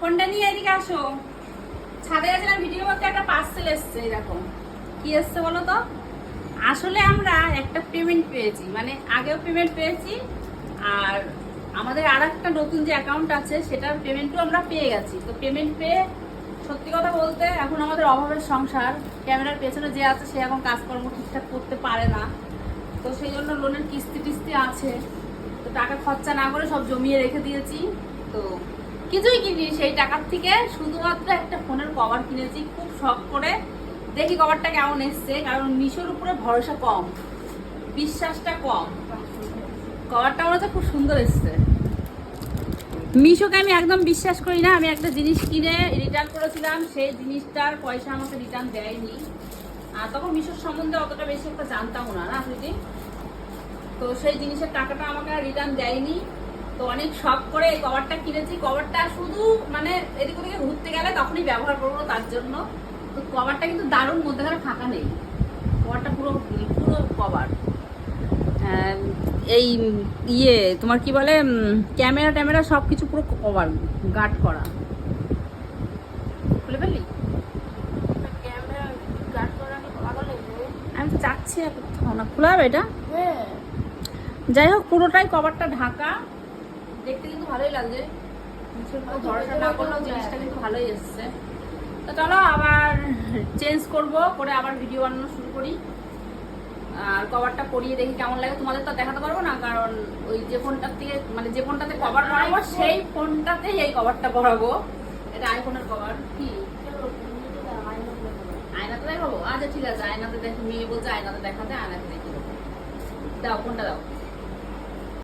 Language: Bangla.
ফোনটা নিয়ে এদিকে আসো। ছাদে গেছিলাম ভিডিও করতে, একটা পার্সেল এসছে। এরকম কি এসছে বলো তো? আসলে আমরা একটা পেমেন্ট পেয়েছি, মানে আগেও পেমেন্ট পেয়েছি, আর আমাদের আর একটা নতুন যে অ্যাকাউন্ট আছে সেটার পেমেন্টও আমরা পেয়ে গেছি। তো পেমেন্ট পেয়ে সত্যি কথা বলতে এখন আমাদের অভাবের সংসার। ক্যামেরার পেছনে যে আছে সে এখন কাজকর্ম ঠিকঠাক করতে পারে না, তো সেই জন্য লোনের কিস্তি টিস্তি আছে। তো টাকা খরচা না করে সব জমিয়ে রেখে দিয়েছি। তো কিছুই কিনি সেই টাকার থেকে, শুধুমাত্র একটা ফোনের কভার কিনেছি খুব শখ করে। দেখি কভারটা কেমন এসছে, কারণ মিশোর উপরে ভরসা কম, বিশ্বাসটা কম। কভারটা মনে হচ্ছে খুব সুন্দর এসছে। মিশোকে আমি একদম বিশ্বাস করি না। আমি একটা জিনিস কিনে রিটার্ন করেছিলাম, সেই জিনিসটার পয়সা আমাকে রিটার্ন দেয়নি। আর তখন মিশোর সম্বন্ধে অতটা বেশি একটা জানতাম না, না দিদি? তো সেই জিনিসের টাকাটা আমাকে রিটার্ন দেয়নি। তো অনেক শখ করে এই কভারটা কিনেছি। কভারটা শুধু মানে এদিক ওদিকে ঘুরতে গেলে তখনই ব্যবহার করবো তার জন্য। তো কভারটা কিন্তু দারুণ, মধ্যেখানে ফাঁকা নেই। কভারটা পুরো পুরো কভার। এই ইয়ে তোমার কি বলে, ক্যামেরা ট্যামেরা সব কিছু পুরো কভার, গার্ড করা। খুলে ফেললি? আমি তো চাচ্ছি না, খোলা হবে এটা। যাই হোক, পুরোটাই কভারটা ঢাকা। দেখতে কিন্তু ভালোই লাগছে। ভরসা না করলেও জিনিসটা কিন্তু ভালোই এসছে। তো চলো আবার চেঞ্জ করে আবার ভিডিও বানানো শুরু করি। আর কভারটা পরিয়ে দেখি কেমন লাগে। তোমাদের তো দেখাতে পারবো না, কারণ ওই যে ফোনটার থেকে, মানে যে ফোনটাতে কভার পরাবো সেই ফোনটাতেই এই কভারটা পরাবো। এটা আইফোনের কভার। কি আয়নাতে দেখাবো? আচ্ছা ঠিক আছে, আয়নাতে দেখি। মেয়ে বলছে আয়নাতে দেখাতে, আয়নাতে দেখি। দাও ফোনটা দাও।